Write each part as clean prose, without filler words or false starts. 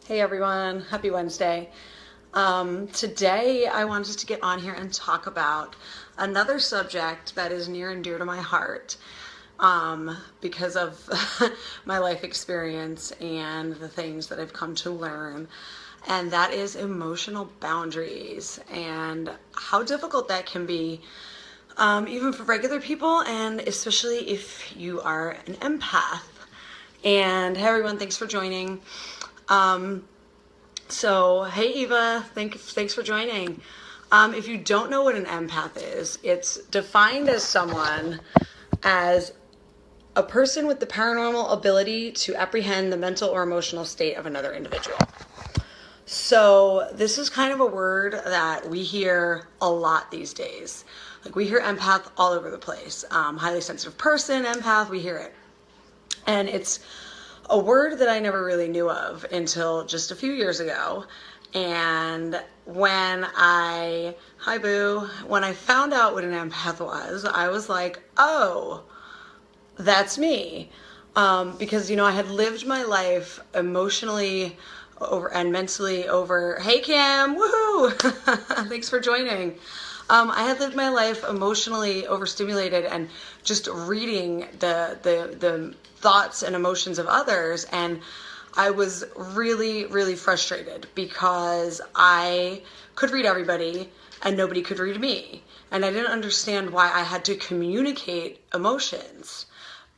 Hey everyone, happy Wednesday. Today I wanted to get on here and talk about another subject that is near and dear to my heart because of my life experience and the things that I've come to learn. And that is emotional boundaries and how difficult that can be, even for regular people, and especially if you are an empath. And hey everyone, thanks for joining. Hey Eva, thanks for joining. If you don't know what an empath is, it's defined as a person with the paranormal ability to apprehend the mental or emotional state of another individual. So this is kind of a word that we hear a lot these days. Like we hear empath all over the place. Highly sensitive person, empath, we hear it. And it's a word that I never really knew of until just a few years ago. And when I found out what an empath was, I was like, oh, that's me. Because, I had lived my life emotionally over and mentally over. Hey, Kim, woohoo! Thanks for joining. I had lived my life emotionally overstimulated and just reading the thoughts and emotions of others. And I was really, really frustrated because I could read everybody and nobody could read me. And I didn't understand why I had to communicate emotions,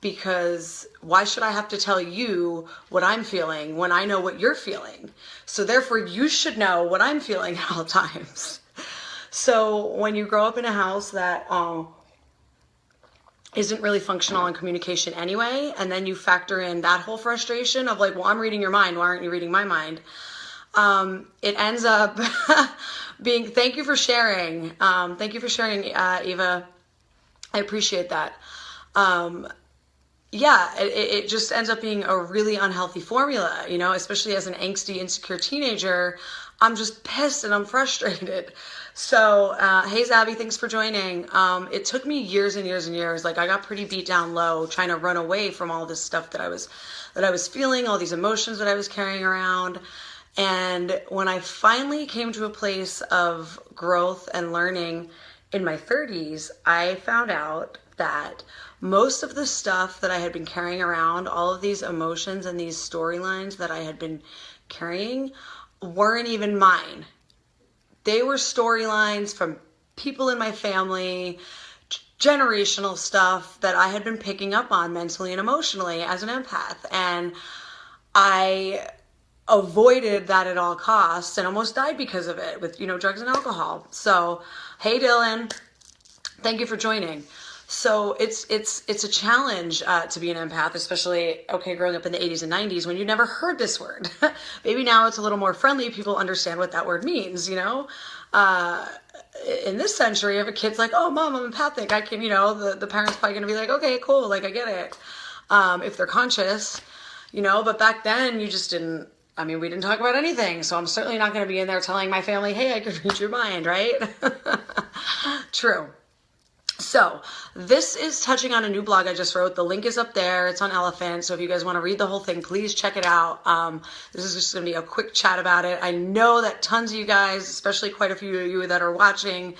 because why should I have to tell you what I'm feeling when I know what you're feeling? So therefore you should know what I'm feeling at all times. So when you grow up in a house that isn't really functional in communication anyway, and then you factor in that whole frustration of like, well, I'm reading your mind, why aren't you reading my mind? It ends up being, thank you for sharing. Thank you for sharing, Eva. I appreciate that. It just ends up being a really unhealthy formula, especially as an angsty, insecure teenager. I'm just pissed and I'm frustrated. So, hey Zabby, thanks for joining. It took me years and years and years. Like I got pretty beat down low trying to run away from all this stuff that I was feeling, all these emotions that I was carrying around. And when I finally came to a place of growth and learning in my 30s, I found out that most of the stuff that I had been carrying around, all of these emotions and these storylines that I had been carrying, weren't even mine. They were storylines from people in my family, generational stuff that I had been picking up on mentally and emotionally as an empath. And I avoided that at all costs and almost died because of it with, drugs and alcohol. So, hey Dylan, thank you for joining. So it's a challenge to be an empath, especially, growing up in the 80s and 90s when you never heard this word. Maybe now it's a little more friendly. People understand what that word means, In this century, if a kid's like, oh, mom, I'm empathic, I can, the parent's probably going to be like, okay, cool, like I get it. If they're conscious, but back then you just didn't. We didn't talk about anything. So I'm certainly not going to be in there telling my family, hey, I could read your mind, right? True. So this is touching on a new blog I just wrote. The link is up there. It's on Elephant. So if you guys want to read the whole thing, please check it out. This is just going to be a quick chat about it. I know that tons of you guys, especially quite a few of you that are watching,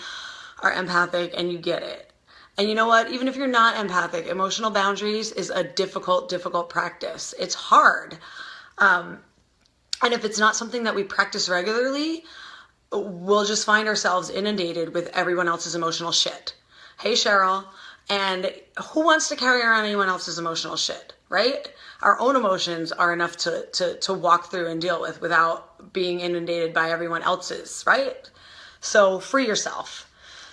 are empathic and you get it. And you know what? Even if you're not empathic, emotional boundaries is a difficult practice. It's hard. And if it's not something that we practice regularly, we'll just find ourselves inundated with everyone else's emotional shit. Hey, Cheryl. And who wants to carry around anyone else's emotional shit, right? Our own emotions are enough to walk through and deal with without being inundated by everyone else's, right? So free yourself.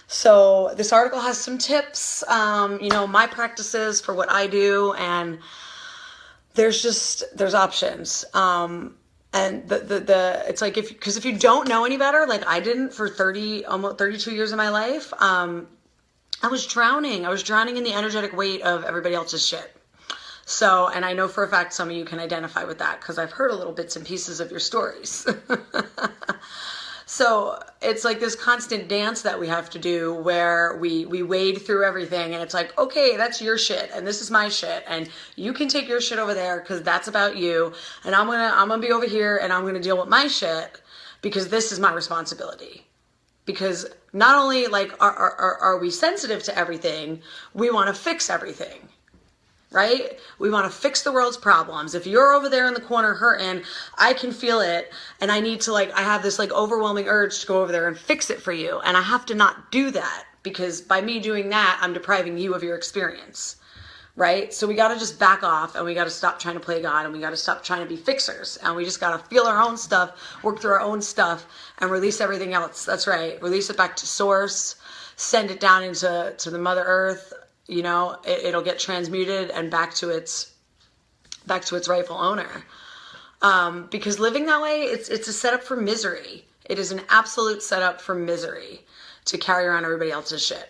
So this article has some tips, my practices for what I do, and there's options. And it's like, because if you don't know any better, like I didn't for almost 32 years of my life, I was drowning in the energetic weight of everybody else's shit. So, and I know for a fact some of you can identify with that because I've heard a little bits and pieces of your stories. So it's like this constant dance that we have to do where we wade through everything, and it's like, okay, that's your shit and this is my shit, and you can take your shit over there because that's about you, and I'm gonna be over here and I'm gonna deal with my shit because this is my responsibility. Because not only like are we sensitive to everything, we want to fix everything. Right? We want to fix the world's problems. If you're over there in the corner hurting, I can feel it, and I need to I have this overwhelming urge to go over there and fix it for you, and I have to not do that, because by me doing that, I'm depriving you of your experience. Right? So we got to just back off, and we got to stop trying to play God, and we got to stop trying to be fixers, and we just got to feel our own stuff, work through our own stuff, and release everything else. That's right. Release it back to source, send it down into the Mother Earth. It'll get transmuted and back to its rightful owner. Because living that way, it's a setup for misery. It is an absolute setup for misery to carry around everybody else's shit.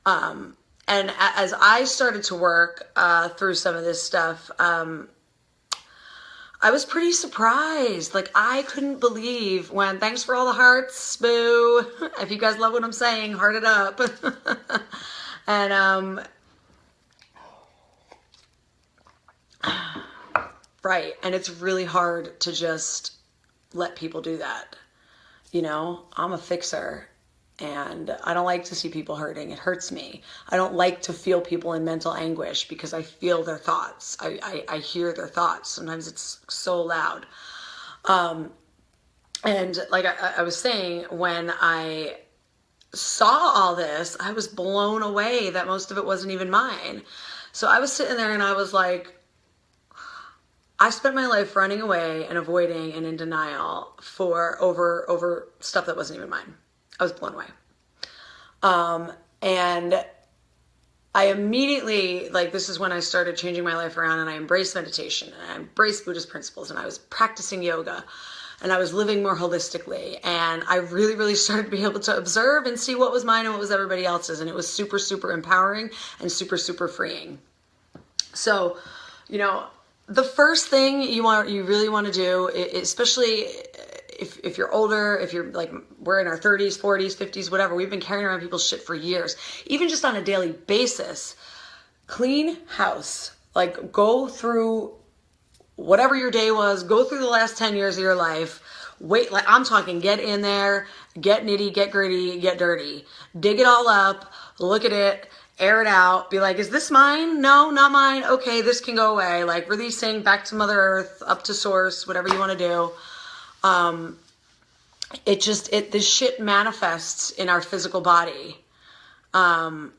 And as I started to work through some of this stuff, I was pretty surprised. I couldn't believe when, thanks for all the hearts, boo. If you guys love what I'm saying, heart it up. And, right. And it's really hard to just let people do that. I'm a fixer, and I don't like to see people hurting. It hurts me. I don't like to feel people in mental anguish because I feel their thoughts. I hear their thoughts. Sometimes it's so loud. And like I was saying, when I saw all this, I was blown away that most of it wasn't even mine. So I was sitting there and I was like, I spent my life running away and avoiding and in denial for over stuff that wasn't even mine. I was blown away. And I immediately, this is when I started changing my life around, and I embraced meditation, and I embraced Buddhist principles, and I was practicing yoga, and I was living more holistically, and I really, really started to be able to observe and see what was mine and what was everybody else's, and it was super, super empowering and super, super freeing. So, the first thing you really want to do, especially if you're older, if you're we're in our 30s, 40s, 50s, whatever, we've been carrying around people's shit for years, even just on a daily basis, clean house. Go through whatever your day was, go through the last 10 years of your life. Wait, I'm talking, get in there, get nitty, get gritty, get dirty. Dig it all up, look at it, air it out, be like, is this mine? No, not mine. Okay, this can go away. Releasing back to Mother Earth, up to source, whatever you want to do. This shit manifests in our physical body. And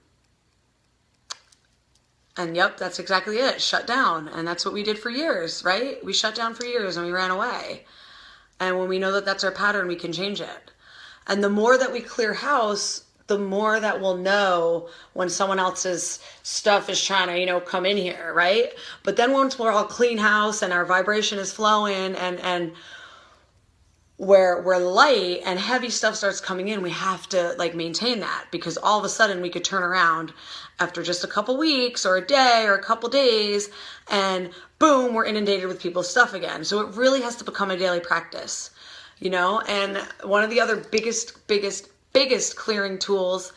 yep, that's exactly it. Shut down. And that's what we did for years, right? We shut down for years and we ran away. And when we know that that's our pattern, we can change it. And the more that we clear house, the more that we'll know when someone else's stuff is trying to, come in here, right? But then once we're all clean house and our vibration is flowing and where light and heavy stuff starts coming in, we have to maintain that, because all of a sudden we could turn around after just a couple weeks or a day or a couple days and boom, we're inundated with people's stuff again. So it really has to become a daily practice, and one of the other biggest clearing tools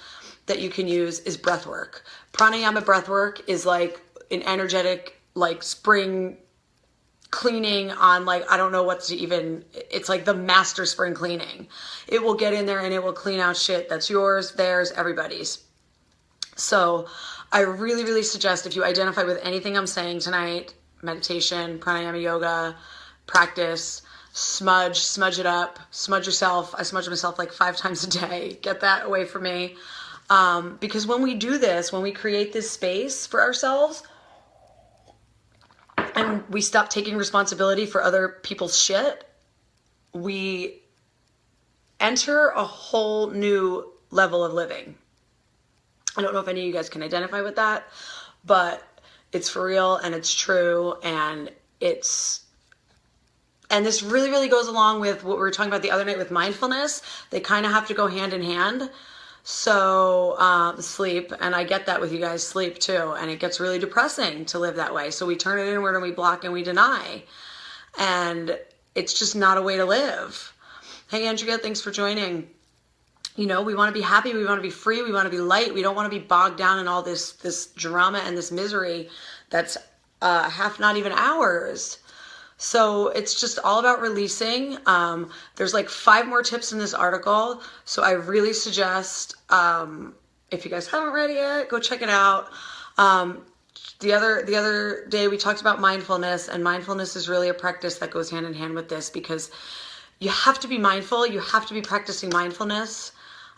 that you can use is breath work. Pranayama breath work is an energetic, spring cleaning on I don't know what to even, it's the master spring cleaning. It will get in there and it will clean out shit that's yours, theirs, everybody's. So I really, really suggest, if you identify with anything I'm saying tonight, meditation, pranayama, yoga, practice, smudge it up, smudge yourself. I smudge myself 5 times a day. Get that away from me. Because when we do this, when we create this space for ourselves, and we stop taking responsibility for other people's shit, we enter a whole new level of living. I don't know if any of you guys can identify with that, but it's for real and it's true, and this really, really goes along with what we were talking about the other night with mindfulness. They kind of have to go hand in hand. So sleep, and I get that with you guys, sleep too, and it gets really depressing to live that way. So we turn it inward and we block and we deny, and it's just not a way to live. Hey, Andrea, thanks for joining. You know, we want to be happy. We want to be free. We want to be light. We don't want to be bogged down in all this drama and this misery that's half not even ours. So it's just all about releasing. There's like 5 more tips in this article. So I really suggest, if you guys haven't read it yet, go check it out. The other day we talked about mindfulness, and mindfulness is really a practice that goes hand in hand with this, because you have to be mindful. You have to be practicing mindfulness.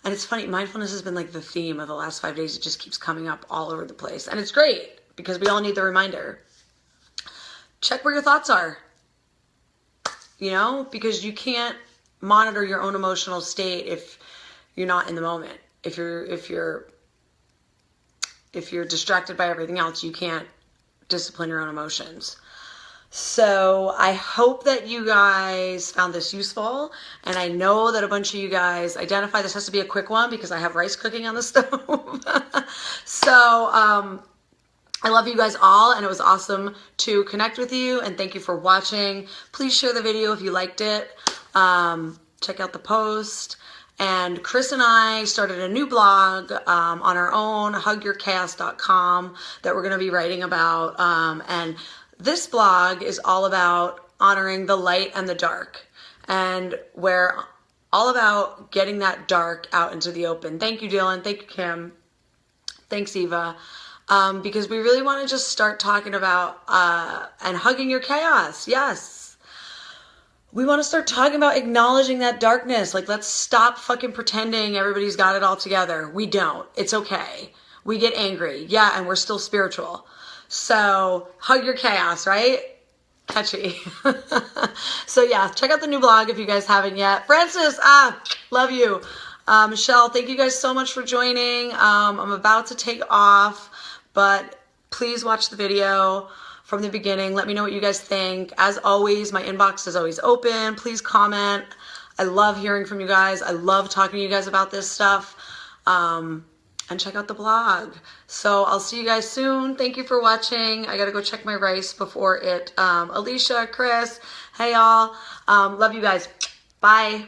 And it's funny, mindfulness has been like the theme of the last 5 days. It just keeps coming up all over the place. And it's great because we all need the reminder. Check where your thoughts are. You know, because you can't monitor your own emotional state if you're not in the moment. If you're distracted by everything else, you can't discipline your own emotions. So I hope that you guys found this useful, and I know that a bunch of you guys identify. This has to be a quick one because I have rice cooking on the stove. So I love you guys all, and it was awesome to connect with you, and thank you for watching. Please share the video if you liked it. Check out the post. And Chris and I started a new blog on our own, hugyourchaos.com, that we're going to be writing about. And this blog is all about honoring the light and the dark. And we're all about getting that dark out into the open. Thank you, Dylan. Thank you, Kim. Thanks, Eva. Because we really want to just start talking about and hugging your chaos. Yes. We want to start talking about acknowledging that darkness. Like, let's stop fucking pretending everybody's got it all together. We don't. It's okay. We get angry. Yeah, and we're still spiritual. So hug your chaos, right? Catchy. So yeah, check out the new blog if you guys haven't yet. Francis, love you. Michelle, thank you guys so much for joining. I'm about to take off, but please watch the video from the beginning. Let me know what you guys think. As always, my inbox is always open. Please comment. I love hearing from you guys. I love talking to you guys about this stuff. And check out the blog. So I'll see you guys soon. Thank you for watching. I gotta go check my rice before it. Alicia, Chris, hey y'all. Love you guys. Bye.